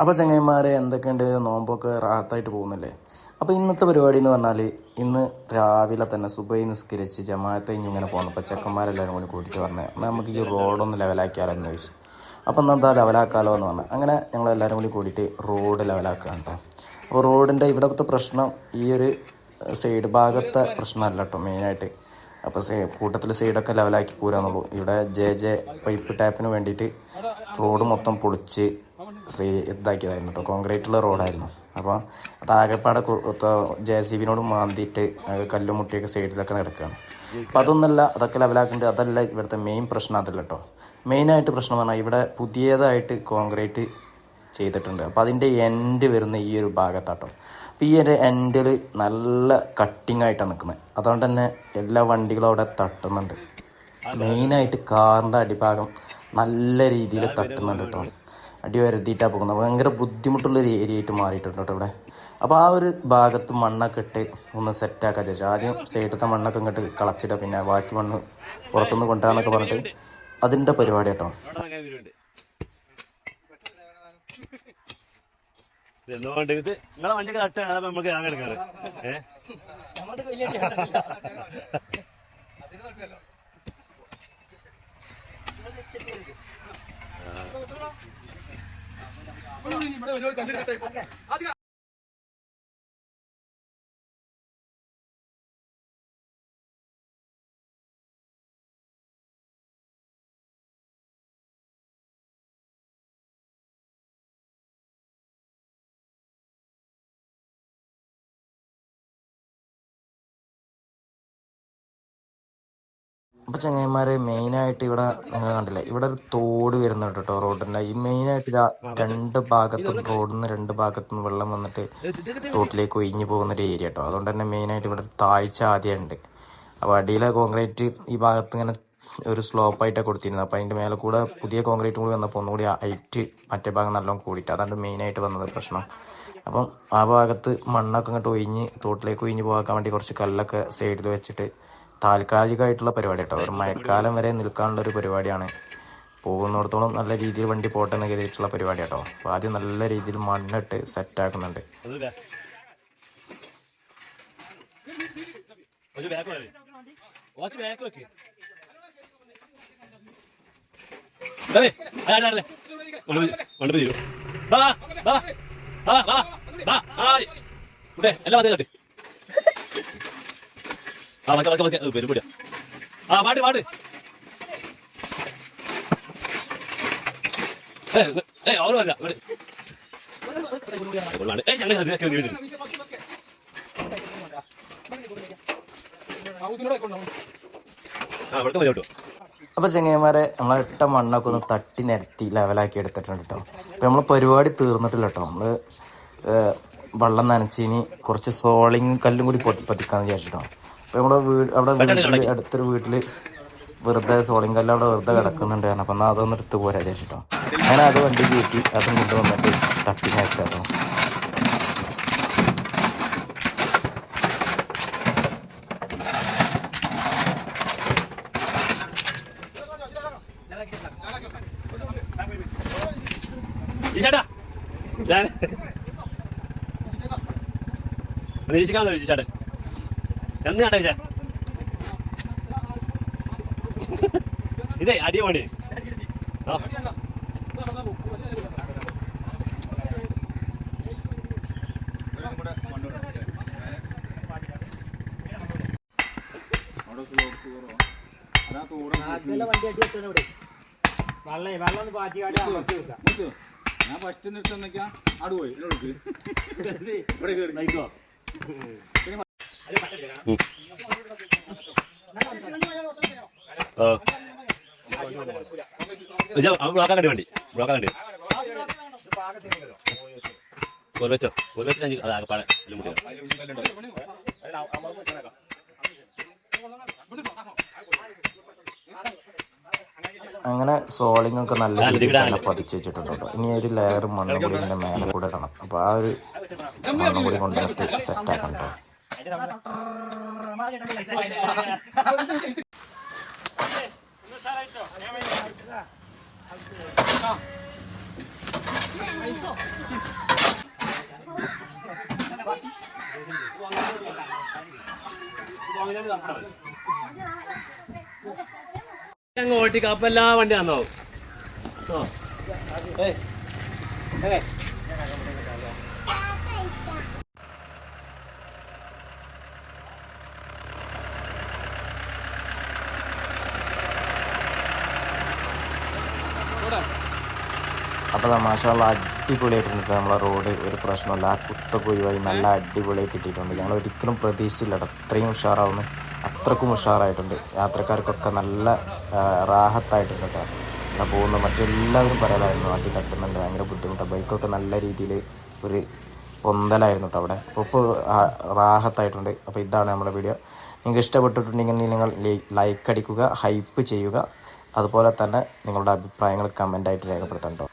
അപ്പോൾ ചങ്ങായിമാരെ എന്തൊക്കെയുണ്ട്, നോമ്പൊക്കെ റാഹത്തായിട്ട് പോകുന്നില്ലേ? അപ്പോൾ ഇന്നത്തെ പരിപാടി എന്ന് പറഞ്ഞാൽ ഇന്ന് രാവിലെ തന്നെ സുബഹി നിസ്കരിച്ച് ജമാഅത്ത് കഴിഞ്ഞ് ഇങ്ങനെ പോകുന്നപ്പോൾ ചെക്കന്മാരെല്ലാവരും കൂടി കൂട്ടിയിട്ട് പറഞ്ഞത് നമുക്ക് ഈ റോഡൊന്ന് ലെവലാക്കിയാലോ എന്ന് ചോദിച്ചു. അപ്പോൾ എന്താ ലെവലാക്കാലോ എന്ന് പറഞ്ഞു. അങ്ങനെ ഞങ്ങളെല്ലാവരും കൂടി കൂടിയിട്ട് റോഡ് ലെവലാക്കുകയാണ് കേട്ടോ. അപ്പോൾ റോഡിൻ്റെ ഇവിടുത്തെ പ്രശ്നം ഈ ഒരു സൈഡ് ഭാഗത്തെ പ്രശ്നമല്ല കേട്ടോ മെയിനായിട്ട്. അപ്പോൾ കൂട്ടത്തിൽ സൈഡൊക്കെ ലെവലാക്കി പോരാന്നുള്ളൂ. ഇവിടെ ജെ പൈപ്പ് ടാപ്പിന് വേണ്ടിയിട്ട് റോഡ് മൊത്തം പൊളിച്ച് ഇതാക്കിയതായിരുന്നു കേട്ടോ. കോൺക്രീറ്റുള്ള റോഡായിരുന്നു. അപ്പോൾ അത് JCB-നോട് മാന്തിയിട്ട് കല്ലും മുട്ടിയൊക്കെ സൈഡിലൊക്കെ കിടക്കുകയാണ്. അപ്പോൾ അതൊന്നല്ല, അതൊക്കെ ലെവലാക്കുന്നുണ്ട്. അതല്ല ഇവിടുത്തെ മെയിൻ പ്രശ്നം അതല്ല കേട്ടോ. മെയിനായിട്ട് പ്രശ്നം പറഞ്ഞാൽ ഇവിടെ പുതിയതായിട്ട് കോൺക്രീറ്റ് ചെയ്തിട്ടുണ്ട്. അപ്പോൾ അതിൻ്റെ എൻഡ് വരുന്ന ഈ ഒരു ഭാഗത്താട്ടോ. അപ്പോൾ ഈ ഒരു എൻഡിൽ നല്ല കട്ടിങ് ആയിട്ടാണ് നിൽക്കുന്നത്. അതുകൊണ്ട് തന്നെ എല്ലാ വണ്ടികളും അവിടെ തട്ടുന്നുണ്ട്. മെയിനായിട്ട് കാറിൻ്റെ അടിഭാഗം നല്ല രീതിയിൽ തട്ടുന്നുണ്ട് കേട്ടോ. അടി വരുത്തിയിട്ടാണ് പോകുന്നത്. ഭയങ്കര ബുദ്ധിമുട്ടുള്ളൊരു ഏരിയ ആയിട്ട് മാറിയിട്ടുണ്ട് കേട്ടോ ഇവിടെ. അപ്പോൾ ആ ഒരു ഭാഗത്ത് മണ്ണൊക്കെ ഇട്ട് ഒന്ന് സെറ്റാക്കാൻ ചോദിച്ചു. ആദ്യം സൈഡത്തെ മണ്ണൊക്കെ ഇങ്ങോട്ട് കളച്ചിടുക, പിന്നെ ബാക്കി മണ്ണ് പുറത്തുനിന്ന് കൊണ്ടുവരാന്നൊക്കെ പറഞ്ഞിട്ട് അതിൻ്റെ പരിപാടി കേട്ടോ. നിങ്ങളെ വണ്ടിയൊക്കെ തട്ടാണ് നമുക്ക് ഞാൻ എടുക്കാറ്. അപ്പോൾ ചങ്ങായിമാരെ മെയിനായിട്ട് ഇവിടെ നിങ്ങൾ കണ്ടില്ലേ, ഇവിടെ ഒരു തോട് വരുന്നുണ്ട് കേട്ടോ റോഡിൻ്റെ. ഈ മെയിനായിട്ട് രണ്ട് ഭാഗത്തുനിന്ന് വെള്ളം വന്നിട്ട് തോട്ടിലേക്ക് ഒഴിഞ്ഞു പോകുന്നൊരു ഏരിയ കേട്ടോ. അതുകൊണ്ട് തന്നെ മെയിനായിട്ട് ഇവിടെ താഴ്ച ആദ്യം ഉണ്ട്. അപ്പോൾ അടിയിലെ കോൺക്രീറ്റ് ഈ ഭാഗത്ത് ഇങ്ങനെ ഒരു സ്ലോപ്പായിട്ടാണ് കൊടുത്തിരുന്നത്. അപ്പോൾ അതിൻ്റെ മേലെ കൂടെ പുതിയ കോൺക്രീറ്റും കൂടി വന്നപ്പോൾ ഒന്നുകൂടി ഹൈറ്റ് മറ്റേ ഭാഗം നല്ലോണം കൂടിയിട്ട് അതാണ് മെയിനായിട്ട് വന്നത് പ്രശ്നം. അപ്പം ആ ഭാഗത്ത് മണ്ണൊക്കെ ഇങ്ങോട്ട് ഒഴിഞ്ഞ് തോട്ടിലേക്ക് ഒഴിഞ്ഞ് പോകാൻ വേണ്ടി കുറച്ച് കല്ലൊക്കെ സൈഡിൽ വെച്ചിട്ട് താൽക്കാലികമായിട്ടുള്ള പരിപാടി കേട്ടോ. ഒരു മഴക്കാലം വരെ നിൽക്കാനുള്ള ഒരു പരിപാടിയാണ്. പോകുന്നിടത്തോളം നല്ല രീതിയിൽ വണ്ടി പോട്ടെ എന്ന് കരുതിയിട്ടുള്ള പരിപാടി കേട്ടോ. അപ്പോൾ ആദ്യം നല്ല രീതിയിൽ മണ്ണിട്ട് സെറ്റാക്കുന്നുണ്ട്. പരിപാടിയാ. പാട്ട് ഓർമ്മല്ല. അപ്പോൾ ചങ്ങന്മാരെ നമ്മളെ ഇട്ട മണ്ണൊക്കെ ഒന്ന് തട്ടി നിരത്തി ലെവലാക്കി എടുത്തിട്ടുണ്ട് കേട്ടോ. അപ്പോൾ നമ്മൾ പരിപാടി തീർന്നിട്ടില്ല കേട്ടോ. നമ്മൾ വെള്ളം നനച്ചിനി കുറച്ച് സോളിങ് കല്ലും കൂടി പതിക്കാന്ന് വിചാരിച്ചിട്ടോ. അപ്പോൾ നമ്മുടെ വീട്ടിൽ അടുത്തൊരു വീട്ടിൽ വെറുതെ സോളിങ് കല്ല് അവിടെ വെറുതെ കിടക്കുന്നുണ്ട്. അപ്പം എന്നാൽ അതൊന്ന് എടുത്ത് പോരാ വിചാരിച്ചിട്ടോ. അങ്ങനെ അത് വണ്ടി കയറ്റി അതും കൊണ്ടുവന്നിട്ട് തട്ടി നിരത്താട്ടോ. നിരീക്ഷിക്കാമെന്ന് ചോദിച്ചാട്ടെ എന്ന് ചേട്ടാ വിചാ ഇതേ അടിയ വേണ്ടി ഞാൻ ഫസ്റ്റ് നിർത്തുന്നൊക്കെ ആട് പോയി ഇവിടെ കയറി നയിക്കോ. ബ്ലോക്കാൻ വേണ്ടി ബ്ലോക്കാൻ വേണ്ടി ഒരു വെച്ചോ അതാകപ്പാടെ അങ്ങനെ സോളിംഗ് ഒക്കെ നല്ല രീതിയിൽ തന്നെ പതിച്ച് വെച്ചിട്ടുണ്ട് കേട്ടോ. ഇനി ഒരു ലെയർ മണ്ണും കൂടി ഇതിൻ്റെ മേലെ കൂടെ ഇടണം. അപ്പോൾ ആ ഒരു മണ്ണും കൂടി കൊണ്ടുവന്നിട്ട് സെറ്റാക്കണം കേട്ടോ. അങ്ങ് ഓട്ടിക്കാം അപ്പൊ എല്ലാ വണ്ടി വന്നോ അപ്പോൾ മാഷാള്ള അടിപൊളിയായിട്ടുണ്ട് നമ്മളെ റോഡ്. ഒരു പ്രശ്നമില്ല, ആ കുത്തൊക്കെ ഒഴിവായി നല്ല അടിപൊളിയായി കിട്ടിയിട്ടുണ്ട്. ഞങ്ങൾ ഒരിക്കലും പ്രതീക്ഷിച്ചില്ല അത്രയും ഉഷാറാവുന്നു. അത്രക്കും ഉഷാറായിട്ടുണ്ട്. യാത്രക്കാർക്കൊക്കെ നല്ല റാഹത്തായിട്ടുണ്ട് കേട്ടോ. ഞാൻ പോകുന്നു മറ്റെല്ലാവരും പറയാമായിരുന്നു വണ്ടി തട്ടുന്നുണ്ട്, ഭയങ്കര ബുദ്ധിമുട്ടാണ്. ബൈക്കൊക്കെ നല്ല രീതിയിൽ ഒരു പൊന്തലായിരുന്നു കേട്ടോ അവിടെ. ഇപ്പോൾ റാഹത്തായിട്ടുണ്ട്. അപ്പോൾ ഇതാണ് നമ്മുടെ വീഡിയോ. നിങ്ങൾക്ക് ഇഷ്ടപ്പെട്ടിട്ടുണ്ടെങ്കിൽ നിങ്ങൾ ലൈക്ക് അടിക്കുക, ഹൈപ്പ് ചെയ്യുക. അതുപോലെ തന്നെ നിങ്ങളുടെ അഭിപ്രായങ്ങൾ കമൻ്റായിട്ട് രേഖപ്പെടുത്താൻ കേട്ടോ.